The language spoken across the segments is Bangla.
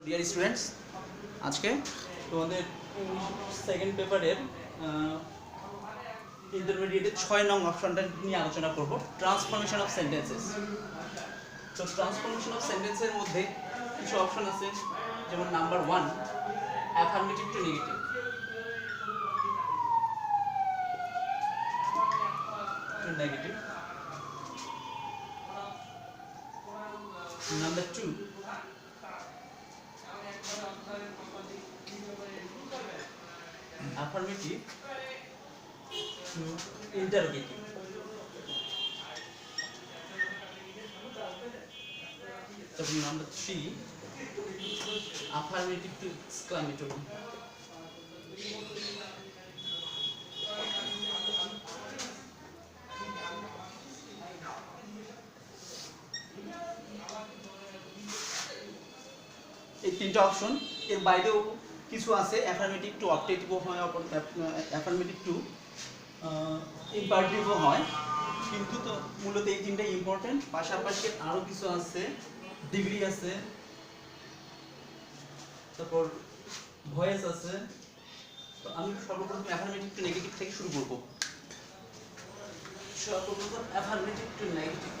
ডিয়ার স্টুডেন্টস, আজকে তোমাদের সেকেন্ড পেপারের ইন্টারমিডিয়েটের 6 নং অপশনটা নিয়ে আলোচনা করব, ট্রান্সফরমেশন অফ সেন্টেন্সেস। তো ট্রান্সফরমেশন অফ সেন্টেন্সের মধ্যে কিছু অপশন আছে, যেমন number 1 affirmative two negative, number 2 affirmative to interrogative, তারপর নাম্বার 3 affirmative to exclamatory, এই তিনটা অপশন। এর বাইরেও কিছু আছে, অ্যাফার্মেটিভ টু অপটেটিভও হয়, অ্যাফার্মেটিভ টু ইম্পারেটিভও হয়, কিন্তু তো মূলত এই তিনটাই ইম্পর্টেন্ট। পাশাপাশি আরও কিছু আছে, ডিগ্রি আছে, তারপর ভয়েস আছে। তো আমি সর্বপ্রথম অ্যাফার্মেটিভ টু নেগেটিভ থেকে শুরু করব। সর্বপ্রথম affirmative two negative.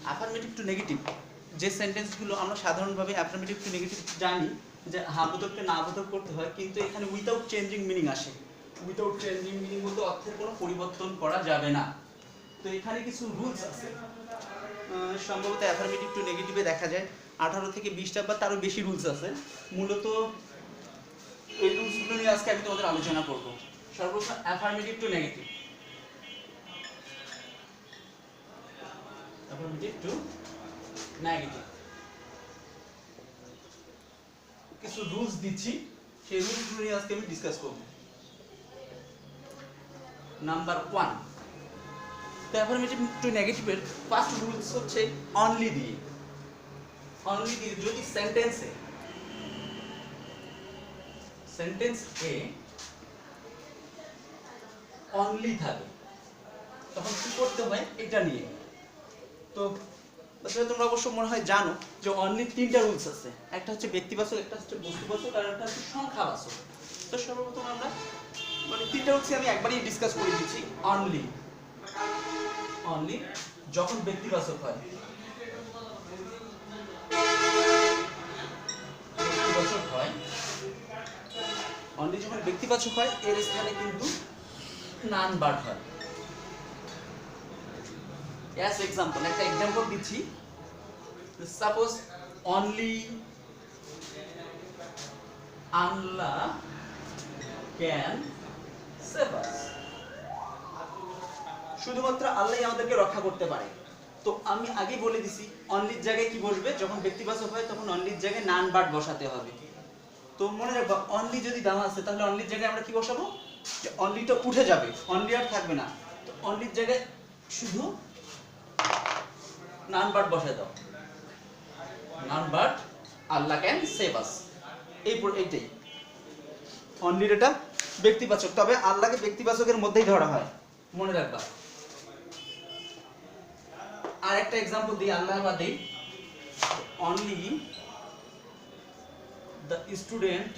Affirmative two negative যে সেন্টেন্সগুলো আমরা সাধারণভাবে অ্যাফার্মেটিভ টু নেগেটিভ জানি যে হ্যাঁ বোধককে না বোধক করতে হয়, কিন্তু এখানে উইথাউট চেঞ্জিং মিনিং আসে। উইথাউট চেঞ্জিং মিনিং বলতে অর্থের কোনো পরিবর্তন করা যাবে না। তো এখানে কিছু রুলস আছে, সম্ভবত অ্যাফার্মেটিভ টু নেগেটিভে দেখা যায় 18 থেকে 20টা বা তারও বেশি রুলস আছে। মূলত এই রুলসগুলো নিয়ে আজকে আমি তোমাদের আলোচনা করব। সর্বপ্রথম affirmative two negative. Affirmative two negative কিছু রুলস দিচ্ছি, সেই রুলসগুলো নিয়ে আজকে আমি ডিসকাস করব। নাম্বার 1, তো অ্যাফার্মেটিভ টু নেগেটিভের ফার্স্ট রুলস হচ্ছে অনলি দিয়ে। অনলি দিয়ে যদি সেন্টেন্স এ অনলি থাকে তখন কি করতে হয় এটা নিয়ে। তো তোমরা অবশ্য মনে হয় জানো যে অনলি 3টা রুলস আছে, একটা হচ্ছে ব্যক্তিবাচক, একটা হচ্ছে বস্তুবাচক, আর একটা হচ্ছে সংখ্যাবাচক। তো সর্বপ্রথম আমরা 3টা রুলস আমি একবারই ডিসকাস করে দিচ্ছি। অনলি যখন ব্যক্তিবাচক হয়, অনলি যখন ব্যক্তিবাচক হয় এর স্থানে কিন্তু নান বার্ড হয়। অ্যাজ এক্সাম্পল, একটা এক্সাম্পল দিচ্ছি। Suppose only Allah can save us, শুধুমাত্র আল্লাহই আমাদেরকে রক্ষা করতে পারে। তো আমি আগে বলে দিছি অনলির জায়গায় কি বসবে, যখন ব্যক্তিবাচক হয় তখন অনলির জায়গায় নান বার্ড বসাতে হবে। তো মনে রাখবা অনলি যদি দেওয়া আছে তাহলে অনলির জায়গায় আমরা কি বসাবো, যে অনলিটা উঠে যাবে, অনলি আর থাকবে না। তো অনলির জায়গায় শুধু নান বার্ড বসায় দাও, নান বার্ড আল্লাহ ক্যান সেভ আস। এইটাই অনলির এটা ব্যক্তিবাচক, তবে আল্লাহকে ব্যক্তিবাচকের মধ্যেই ধরা হয়, মনে রাখবা। আর একটা এক্সাম্পল দিই আল্লাহ বাদে। Only the student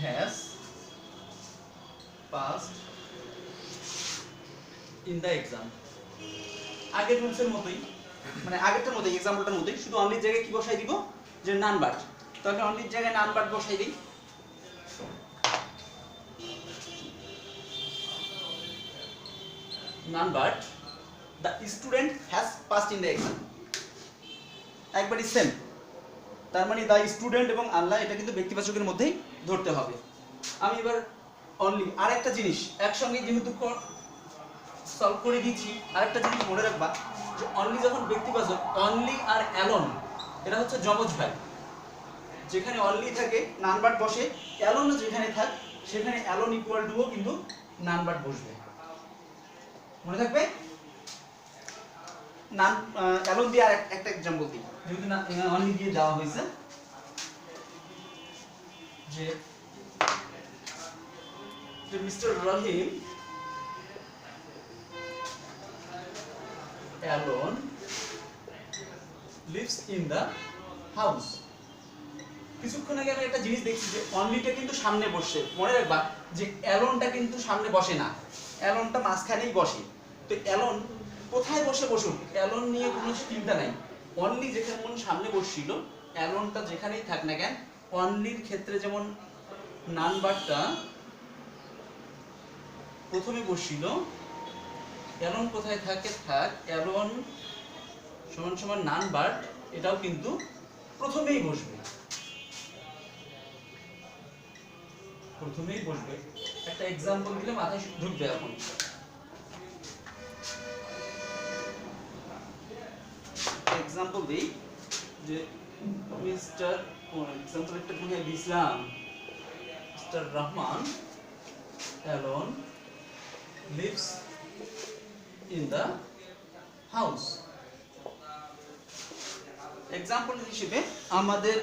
has passed in the exam। আগের রুলসের মতোই, মানে আগেরটার মতোই, এক্সাম্পলটার মতোই, শুধু অনলির জায়গায় কি বসাই দিব, যে নান বার্ড। তাহলে অনলির জায়গায় নান বার্ড বসাই দিই। None but the student has passed in the exam, একবারই সেম। তার মানে দা স্টুডেন্ট এবং আল্লাহ এটা কিন্তু ব্যক্তিবাচকের মধ্যেই ধরতে হবে। আমি এবার অনলি আরেকটা জিনিস একসঙ্গে যেহেতু সলভ করে দিচ্ছি, আরেকটা জিনিস মনে রাখবা যে অনলি যখন ব্যক্তিবাচক, অনলি আর অ্যালোন এরা হচ্ছে যমজ ভাই। যেখানে অনলি থাকে নান বার্ড বসে, অ্যালোন যেখানে থাক সেখানে অ্যালোন ইকুয়াল টুও কিন্তু নান বার্ড বসবে, মনে থাকবে। নাম অ্যালোন দিয়ে আর একটা एग्जांपल দিই, যেহেতু না অনলি দিয়ে দেওয়া হয়েছে, যে Mister Rahim alone lives in the house. কিছুক্ষণ আগে আমি একটা জিনিস দেখছি যে অনলিটা কিন্তু সামনে বসে, মনে রাখবা যে অ্যালনটা কিন্তু সামনে বসে না, অ্যালনটা মাঝখানেই বসে। তো অ্যালন কোথায় বসে বসুক, অ্যালন নিয়ে কোনো চিন্তা নাই। অনলি যেখানে মন সামনে বসছিল, অ্যালনটা যেখানেই থাক না কেন, অনলির ক্ষেত্রে যেমন নাম্বারটা প্রথমে বসছিল, অ্যালন কোথায় থাকে থাক, অ্যালন সমান সমান নাম্বার, এটাও কিন্তু প্রথমেই বসবে, প্রথমেই বসবে। একটা এক্সাম্পল দিলে মাথায় ঢুকবে। এখন এক্সাম্পল দেই যে মিস্টার, এক্সাম্পল একটা বুঝিয়ে দিয়েছিলাম, Mister Rahman alone lives in the house. Example হিসেবে আমাদের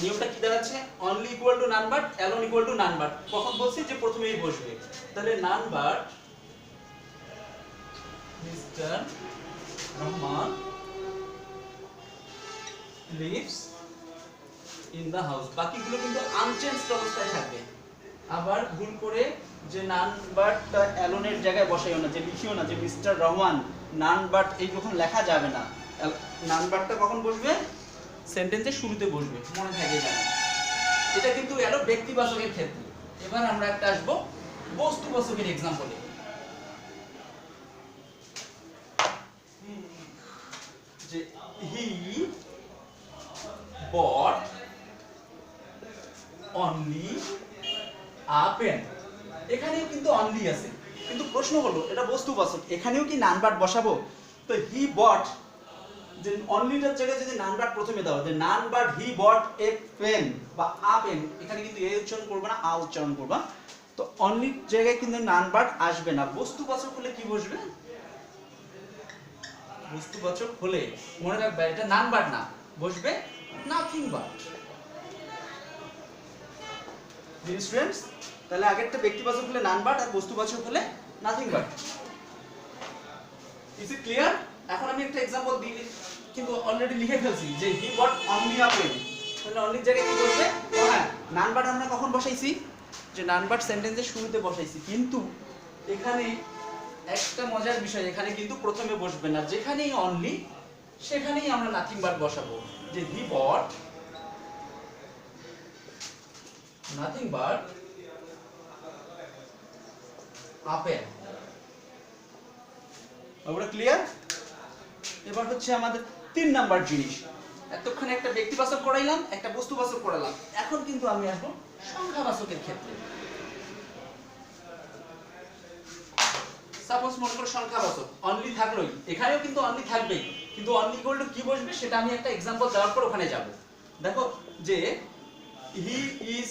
নিয়মটা কি দাঁড়াচ্ছে, only equal to number, alone equal to number. কখন বলছি যে প্রথমেই বসবে, তাহলে number Mister Rahman lives in the house, বাকিগুলো কিন্তু আনচেঞ্জড অবস্থায় থাকবে। আবার ভুল করে যে নাম্বারটা অ্যালনের জায়গায় বসাইও না, যে লিখিও না যে মিস্টার রহমান নাম্বার, এই কখন লেখা যাবে না। নাম্বারটা কখন বসবে, সেন্টেন্সের শুরুতে বসবে, মনে থাকে জানো। এটা কিন্তু এলো ব্যক্তিবাচকের ক্ষেত্রে। এবার আমরা একটা আসবো বস্তুবাচকের এক্সাম্পলে। যে হি bought only a pen, এখানেও কিন্তু অনলি আছে, কিন্তু প্রশ্ন হলো এটা বস্তুবাচক, এখানেও কি নাম্বার বসাবো? তো হি বট, যে অনলিটার জায়গায় যদি নাম্বার প্রথমে দাও, যে number he bot a pen বা আ পেন, এখানে কিন্তু এ উচ্চারণ করবে না, আ উচ্চারণ করবা। তো অনলির জায়গায় কিন্তু নাম্বার আসবে না। বস্তুবাচক হলে কি বসবে, বস্তুবাচক হলে মনে রাখবে এটা নাম্বার না, বসবে নাথিং বাট। স্টুডেন্টস, তাহলে আগেরটা ব্যক্তিবাচক হলে নাম্বার আর বস্তুবাচক হলে nothing but. Is it clear? এখন আমি একটা एग्जांपल দিই, কিন্তু অলরেডি লিখে ফেলছি যে হি বট অনলি আ পেন, তাহলে অনলির জায়গায় কি বসবে? ও হ্যাঁ, নাম্বার আমরা কখন বসাইছি, যে নাম্বার সেন্টেন্সের শুরুতে বসাইছি, কিন্তু এখানে একটা মজার বিষয়, এখানে কিন্তু প্রথমে বসবে না, যেখানেই অনলি সেখানেই আমরা নাথিং বাট বসাবো। যে হি বট নাথিং বাট আ পেন। ওটা ক্লিয়ার? এবার হচ্ছে আমাদের 3 নাম্বার জিনিস। এতক্ষণে একটা ব্যক্তিবাচক করাইলাম, একটা বস্তুবাচক করালাম, এখন কিন্তু আমি আসবো সংখ্যাবাচকের ক্ষেত্রে। সাপোজ মনে করো সংখ্যাবাচক অনলি থাকলোই, এখানেও কিন্তু অনলি থাকবেই, কিন্তু অনলি ইকুয়াল টু কি বসবে সেটা আমি একটা एग्जांपल দেওয়ার পর ওখানে যাব। দেখো যে he is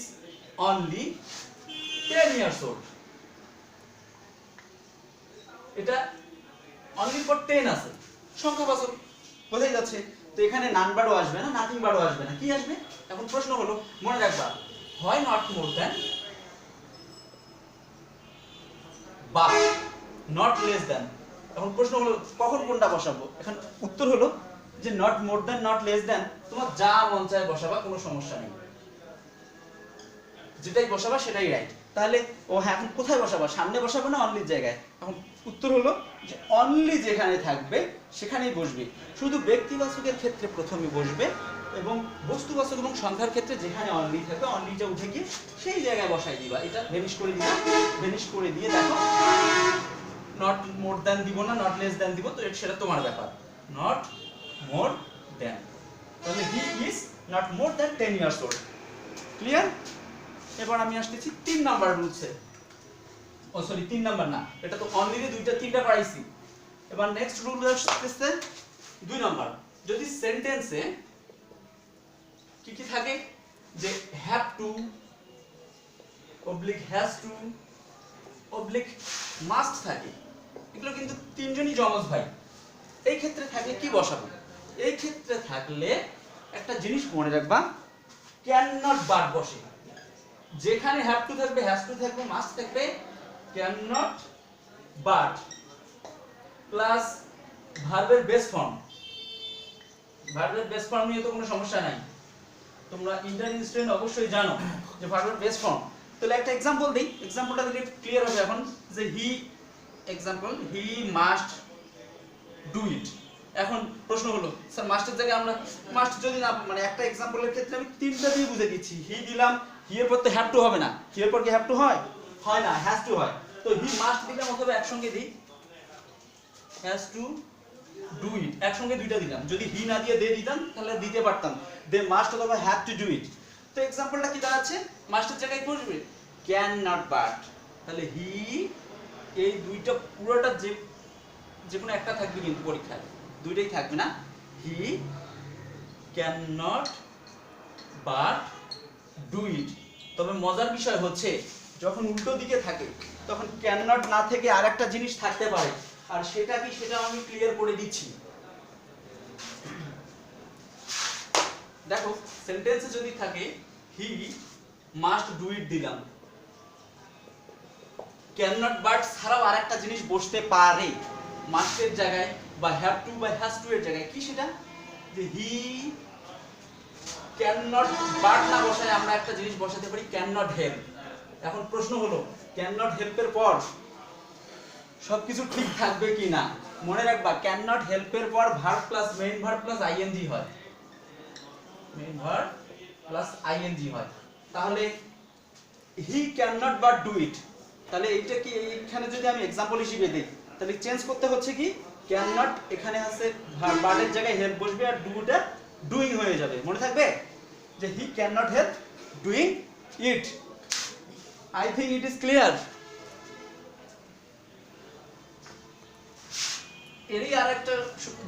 only 10 years old, এটা অনলির পর 10 আছে, সংখ্যাবাচক বোঝাই যাচ্ছে। তো এখানে নাম্বারও আসবে না, নাথিং বারও আসবে না, কি আসবে? এখন প্রশ্ন হলো, মনে রাখবা হয় নট মোর দ্যান বা নট লেস দ্যান। এখন প্রশ্ন হলো কখন কোনটা বসাবো? এখন উত্তর হলো যে not more than, not less than, তোমার যা মন চায় বসাবা, কোনো সমস্যা নেই, যেটাই বসাবা সেটাই রাইট। তাহলে ও হ্যাঁ, এখন কোথায় বসাবা, সামনে বসাবো না অনলির জায়গায়? এখন উত্তর হলো যে অনলি যেখানে থাকবে সেখানেই বসবে। শুধু ব্যক্তিবাচকের ক্ষেত্রে প্রথমে বসবে, এবং বস্তুবাচক এবং সংখ্যার ক্ষেত্রে যেখানে অনলি থাকবে অনলিটা উঠে গিয়ে সেই জায়গায় বসাই দিবা। এটা ভ্যানিশ করে দিবা, ভ্যানিশ করে দিয়ে দেখো নট মোর দ্যান দিব না নট লেস দ্যান দিব, তো সেটা তোমার ব্যাপার। নট মোর দ্যান, তাহলে he is not more than 10 years old. Clear? এবার আমি আসতেছি 3 নাম্বার রুলসে। ও সরি, 3 নাম্বার না, এটা তো অনলিতে 3টা পড়াইছি। এবার নেক্সট রুল আসতেছে 2 নাম্বার। যদি সেন্টেন্সে কি কি থাকে, যে have to, oblique has to, oblique must থাকে, এগুলো কিন্তু তিনজনই যমজ ভাই। এই ক্ষেত্রে থাকলে কি বসাবো? এই ক্ষেত্রে থাকলে একটা জিনিস মনে রাখবা, ক্যান নট বাট বসে। যেখানে হ্যাভ টু থাকবে, হ্যাজ টু থাকবে, মাস্ট থাকবে, ক্যান নট বাট প্লাস ভার্বের বেস ফর্ম, ভার্বের বেস ফর্ম নিয়ে তো কোনো সমস্যা নাই, তোমরা ইন্টারভিউ স্টুডেন্ট অবশ্যই জানো যে ভার্বের বেস ফর্ম। তাহলে একটা এক্সাম্পল দেই, এক্সাম্পলটা দিলে ক্লিয়ার হবে এখন। যে he, example he must do it. এখন প্রশ্ন হলো স্যার মাস্টের জায়গায় আমরা মাস্ট যদি না, মানে একটা এক্সাম্পলের ক্ষেত্রে আমি তিনটা দিয়ে বুঝে দিচ্ছি। হি দিলাম, হি এর পর তো হ্যাভ টু হবে না, হি এর পর কি হ্যাভ টু হয়? হয় না, হ্যাজ টু হয়। তো হি মাস্ট দিলাম অথবা একসঙ্গে দিই হ্যাজ টু ডু ইট, একসঙ্গে দুইটা দিলাম। যদি হি না দিয়ে দে দিতাম তাহলে দিতে পারতাম, দে মাস্ট অথবা হ্যাভ টু ডু ইট। তো এক্সাম্পলটা কি দাঁড়াচ্ছে, মাস্টের জায়গায় কি বসবে? Can not but. তাহলে হি, এই দুইটা পুরোটা যে কোনো একটা থাকবে কিন্তু পরীক্ষায়, দুইটাই থাকবে না। হি ক্যান নট বাট ডু ইট। তবে মজার বিষয় হচ্ছে যখন উল্টো দিকে থাকে তখন ক্যান নট না থেকে আরেকটা জিনিস থাকতে পারে, আর সেটা কি সেটা আমি ক্লিয়ার করে দিচ্ছি। দেখো সেন্টেন্সে যদি থাকে হি মাস্ট ডু ইট দিলাম, ক্যান নট বাট ছাড়াও আরেকটা জিনিস বসতে পারে মাস্টের জায়গায় বা হ্যাভ টু বা হ্যাজ টু এর জায়গায়, কি সেটা? যে হি ক্যান নট বাট না বসায় আমরা একটা জিনিস বসাতে পারি ক্যান নট হেল্প। এখন প্রশ্ন হলো ক্যান নট হেল্পের পর সবকিছু ঠিক থাকবে কি না? মনে রাখবা ক্যান নট হেল্পের পর verb plus main verb plus I N G হয়, মেইন ভার্ব প্লাস আইএনজি হয়। তাহলে he can not but do it, তাহলে এইটা কি এইখানে যদি আমি एग्जांपल হিসেবে দেই তাহলে চেঞ্জ করতে হচ্ছে কি ক্যান নট, এখানে আছে ভার্বের জায়গায় হেল্প বসবে আর ডুটা ডুইং হয়ে যাবে। মনে থাকবে যে he can not help doing it. I think it is clear. এরই আরেকটা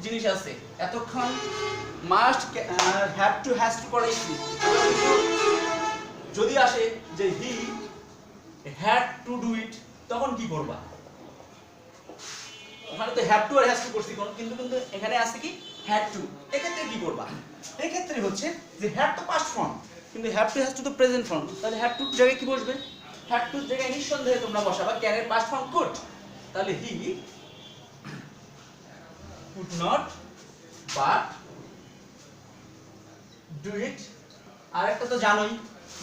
জিনিস আছে, এতক্ষণ must have to has to করাইছি, যদি আসে যে he had to do it তখন কি করবা? ওখানে তো হ্যাভ টু আর হ্যাজ টু করছি কিন্তু কিন্তু এখানে আছে কি হ্যাড টু, এক্ষেত্রে কি করবা? এক্ষেত্রে হচ্ছে যে হ্যাড তো পাস্ট ফর্ম কিন্তু হ্যাভ টু হ্যাজ টু তো প্রেজেন্ট ফর্ম, তাহলে হ্যাভ টু জায়গায় কি বসবে? হ্যাড টু জায়গায় নিঃসন্দেহে তোমরা বসাবা ক্যানের পাস্ট ফর্ম কুড। তাহলে he could not but do it. আর একটা তো জানোই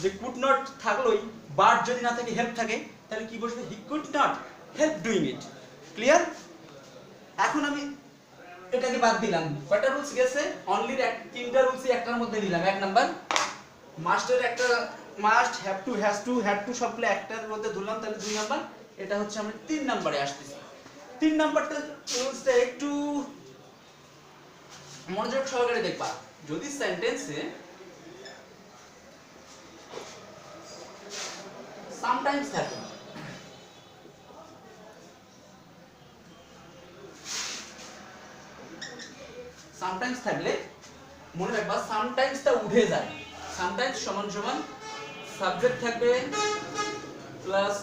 যে কুড নট থাকলোই, বাট যদি না থাকে হেল্প থাকে তাহলে কি বসবে? হি could not help doing it. Clear? এখন আমি এটাকে বাদ দিলাম, কয়টা রুলস গেছে? অনলি তিনটা রুলসই একটার মধ্যে দিলাম। এক নাম্বার মাস্টের একটা must, have to, has two, had to সবগুলো একটার মধ্যে ধরলাম, তাহলে 2 নাম্বার। এটা হচ্ছে আমরা 3 নম্বরে আসতেছি। 3 নাম্বারটা রুলসটা একটু মনোযোগ সহকারে দেখবা। যদি সেন্টেন্সে সামটাইমস থাকে, সামটাইমস থাকলে মনে রাখবা সামটাইমসটা উঠে যায়। সামটাইমস সমান সমান সাবজেক্ট থাকবে plus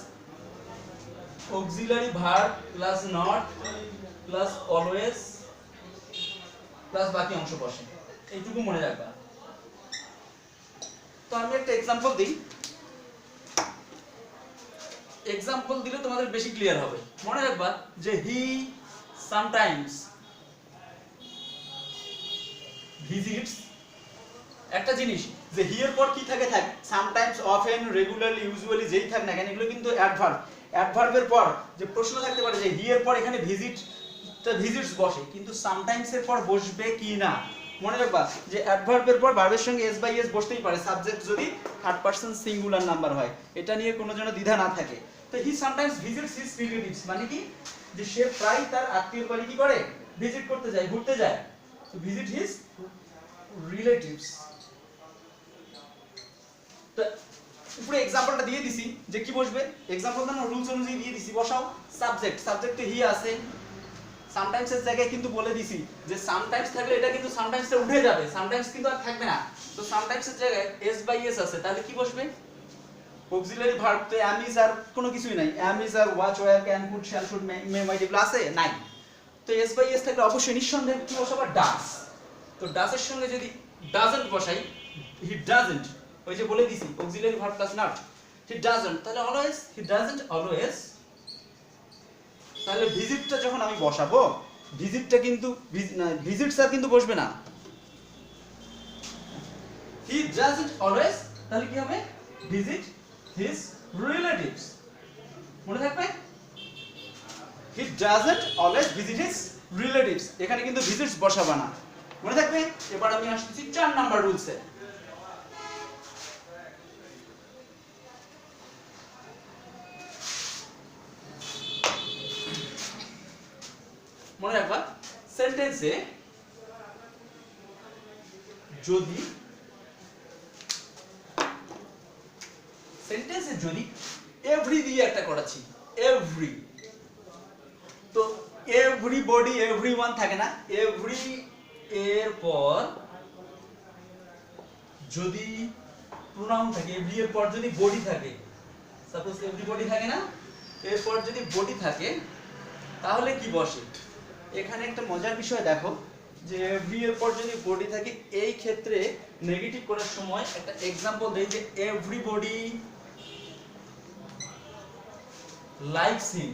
auxiliary verb plus not plus always plus বাকি অংশ বসে, এইটুকু মনে রাখবা। তো আমি একটা एग्जांपल দিই, एग्जांपल দিলে তোমাদের বেশি ক্লিয়ার হবে। মনে রাখবা যে হি সামটাইমস ভিজিটস, একটা জিনিস যে হি এর পর কি থাকে সামটাইমস, অফেন, রেগুলারলি, ইউজুয়ালি যেই থাক না কেন এগুলো কিন্তু অ্যাডভার্ব। অ্যাডভার্বের পর যে প্রশ্ন থাকতে পারে যে হি এর পর এখানে ভিজিটস বসে কিন্তু সামটাইমস এর পর বসবে কি না। মনে রাখবা যে অ্যাডভার্বের পর ভার্বের সঙ্গে এস বাই এস বসতেই পারে, সাবজেক্ট যদি থার্ড পারসন সিঙ্গুলার নাম্বার হয়, এটা নিয়ে কোনো যেন দ্বিধা না থাকে। তো হি সামটাইমস ভিজিটস হিজ রিলেটিভস, মানে কি যে সে প্রায় তার আত্মীয়র বাড়ি কি করে? ভিজিট করতে যায়, ঘুরতে যায়। তো ভিজিট হিজ রিলেটিভস। তো উপরে एग्जांपलটা দিয়ে দিছি যে কি বসবে, एग्जांपलটা না রুলস অনুযায়ী দিয়ে দিছি, বসাও সাবজেক্ট, সাবজেক্টে হি আছে। সামটাইমস এর জায়গায় কিন্তু বলে দিছি যে সামটাইমস থাকলে এটা কিন্তু সামটাইমসটা উঠে যাবে, সামটাইমস কিন্তু আর থাকবে না। তো সামটাইমস এর জায়গায় এস বাই এস আছে, তাহলে কি বসবে? অক্সিলারি ভার্ব তো am is আর কোনো কিছুই নাই, am is are was, were, can, could, shall, should, may, might এগুলো আছে নাই। তো এস বাই এস থাকলে অবশ্যই নিঃসন্দেহে কি বসাবো? ডাজ। তো ডাজ এর সঙ্গে যদি ডাজন্ট বসাই, হি ডাজন্ট, ওই যে বলে দিছি auxiliary verb plus not, he doesn't, তাহলে অলওয়েজ হি ডাজন্ট অলওয়েজ। তাহলে ভিজিটটা যখন আমি বসাবো ভিজিটটা কিন্তু ভিজিট স্যার কিন্তু বসবে না, হি ডাজন্ট অলওয়েজ, তাহলে কি হবে ভিজিট হিজ রিলেটিভস, মনে থাকবে he doesn't always visit his relatives, এখানে কিন্তু ভিজিটস বসাবা না, মনে থাকবে। এবার আমি আসছি 4 নাম্বার রুলসে। মনে রাখবা সেন্টেন্সে যদি এভরি দিয়ে একটা করাচ্ছি, এভরি, তো এভরিবডি এভরিওয়ান থাকে না, এভরি এর পর যদি প্রোনাউন থাকে, এভরি এর পর যদি বডি থাকে, সাপোজ এভরিবডি থাকে না, এরপর যদি বডি থাকে তাহলে কি বসে? এখানে একটা মজার বিষয় দেখো যে এভরি এর পর যদি বডি থাকে, এই ক্ষেত্রে নেগেটিভ করার সময় একটা एग्जांपल দেই যে এভরিবডি লাইকস হিম,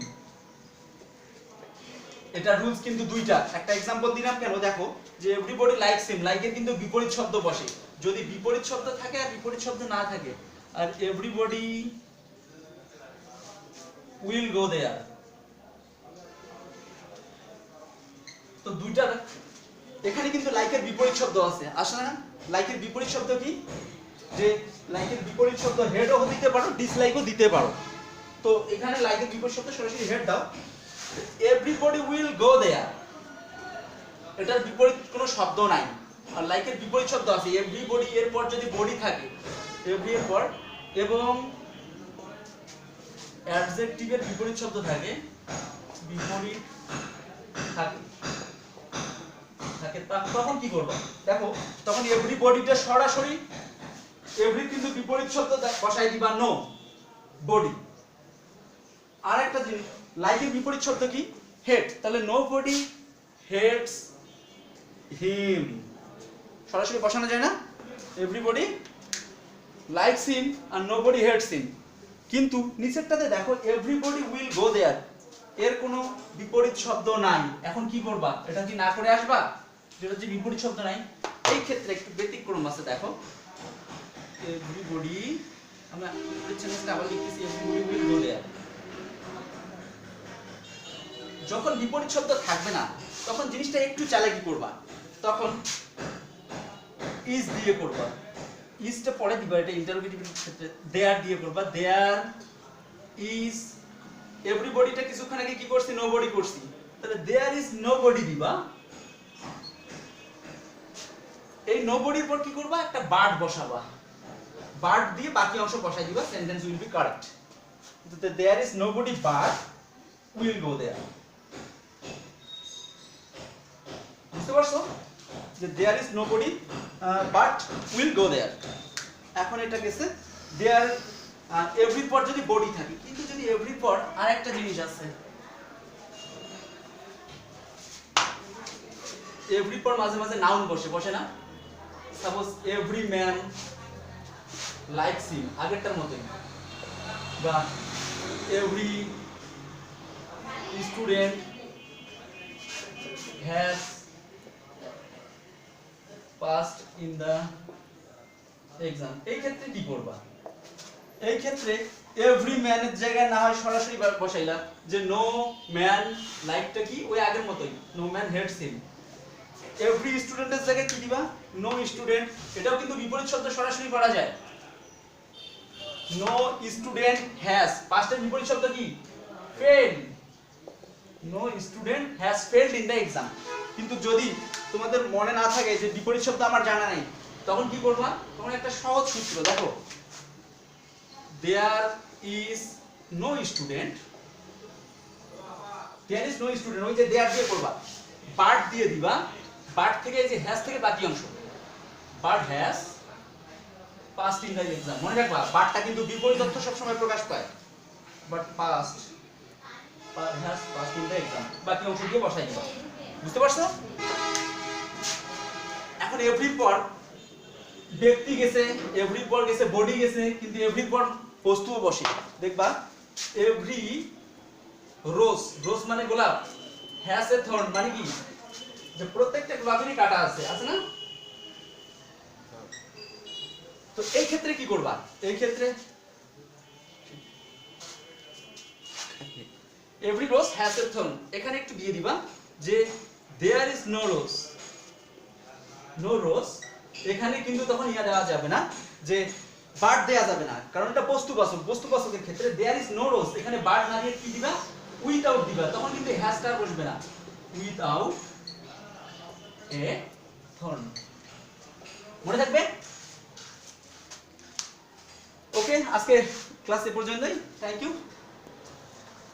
এটা রুলস কিন্তু দুইটা, একটা एग्जांपल দিলাম কেন দেখো যে এভরিবডি লাইকস হিম, লাইকের কিন্তু বিপরীত শব্দ বসে, যদি বিপরীত শব্দ থাকে আর বিপরীত শব্দ না থাকে, আর এভরিবডি উইল গো দেয়ার, তো দুইটা এখানে কিন্তু লাইকের বিপরীত শব্দ আছে, আসলে না? লাইকের বিপরীত শব্দ কি? যে লাইকের বিপরীত শব্দ হেডও দিতে পারো, ডিসলাইকও দিতে পারো, তো এখানে লাইকের বিপরীত শব্দ সরাসরি হেড দাও, এভরিবডি উইল গো দেয়ার, এটার বিপরীত কোনো শব্দ নাই, আর লাইকের বিপরীত শব্দ আছে, এভরিবডি এর পর যদি বডি থাকে, এভরি এর পর এবং অ্যাডজেক্টিভের বিপরীত শব্দ থাকে, বিপরীত থাকে তখন কি করব? দেখো তখন এভরিবডিটা সরাসরি এভরি কিন্তু বিপরীত শব্দ বসাই দিবা নো বডি। আর একটা জিনিস, লাইকের বিপরীত শব্দ কি? হেট, তাহলে নোবডি হেটস হিম, সরাসরি বসানো যায় না, এভরিবডি লাইকস হিম আর নোবডি হেটস হিম, কিন্তু নিচেরটাতে দেখো এভরিবডি উইল গো দেয়ার, এর কোনো বিপরীত শব্দ নাই, এখন কি করবা? এটা কি না করে আসবা? যেটা যে বিপরীত শব্দ নাই, এই ক্ষেত্রে একটু ব্যতিক্রম আছে, দেখো এভরিবডি, আমরা সেন্টেন্সটা আবার লিখতেছি এভরিবডি উইল গো দেয়ার, যখন বিপরীত শব্দ থাকবে না তখন জিনিসটা একটু চালাকি করবা, তখন ইজ দিয়ে করবা, ইজটা পরে দিবা, এটা ইন্টারোগেটিভের ক্ষেত্রে দেয়ার দিয়ে করবা, দেয়ার ইজ, এভরিবডিটা কিছুক্ষণ আগে কি করছি? নোবডি করছি, তাহলে দেয়ার ইজ নোবডি দিবা, এই নোবডির পর কি করবা? একটা বার্ড বসাবা, বার্ড দিয়ে বাকি অংশ বসাই দিবা, সেন্টেন্স উইল বি কারেক্ট, কিন্তু there is nobody but will go there, বুঝতে পারছো যে there is nobody but will go there. এখন এটা গেছে দেয়ার এভরি পর যদি বডি থাকে, কিন্তু যদি এভরি পর আর একটা জিনিস আছে, এভরি পর মাঝে মাঝে নাউন বসে না, suppose every man likes him, আগেরটার মতই, বা every student has passed in the exam, এই ক্ষেত্রে কি করবা? এই ক্ষেত্রে এভরি ম্যানের জায়গায় না হয় সরাসরি বসাইলা যে নো ম্যান, লাইকটা কি ওই আগের মতই, নো ম্যান হেটস হিম, এভরি স্টুডেন্টের জায়গায় কি দিবা? নো স্টুডেন্ট, এটাও কিন্তু বিপরীত শব্দ সরাসরি করা যায়, নো স্টুডেন্ট হ্যাজ, পাস্টের বিপরীত শব্দ কি? Failed, no student has failed in the exam, কিন্তু যদি তোমাদের মনে না থাকে যে বিপরীত শব্দ আমার জানা নেই, তখন কি করবা? তখন একটা সহজ সূত্র দেখো, there is no student, there is no student, ওই যে দেয়ার দিয়ে করবা, বার্ড দিয়ে দিবা, বার্ড থেকে এই যে হ্যাজ থেকে বাকি অংশ, bird has passed in the exam, মনে রাখবা বার্ডটা কিন্তু বিপরীত অর্থ সব সময় প্রকাশ পায়, but passed, bird has passed in the exam, বাকি অংশ দিয়ে বসাই দিবা, বুঝতে পারছো? এখন এভরি পর ব্যক্তি গেছে, এভরি পর গেছে বডি গেছে, কিন্তু এভরি পর বস্তুও বসে, দেখবা এভরি রোজ, রোজ মানে গোলাপ, হ্যাজ এ থর্ন মানে কি যে প্রত্যেকটা গোলাপেরই কাঁটা আছে না? তো এই ক্ষেত্রে কি করবা? এই ক্ষেত্রে every rose has a thorn এখানে একটু দিয়ে দিবা যে there is no rose, no rose. এখানে কিন্তু তখন ইয়া দেওয়া যাবে না, যে বার্ড দেয়া যাবে না, কারণ এটা বস্তুবাচকের ক্ষেত্রে দেয়ার ইজ নো রোজ এখানে বার্ড না দিয়ে কি দিবা? উইথআউট দিবা, তখন কিন্তু হ্যাজটা বসবে না, উইথআউট এ থর্ন। মনে থাকবে? ওকে, আজকে ক্লাস এ পর্যন্তই। Thank you.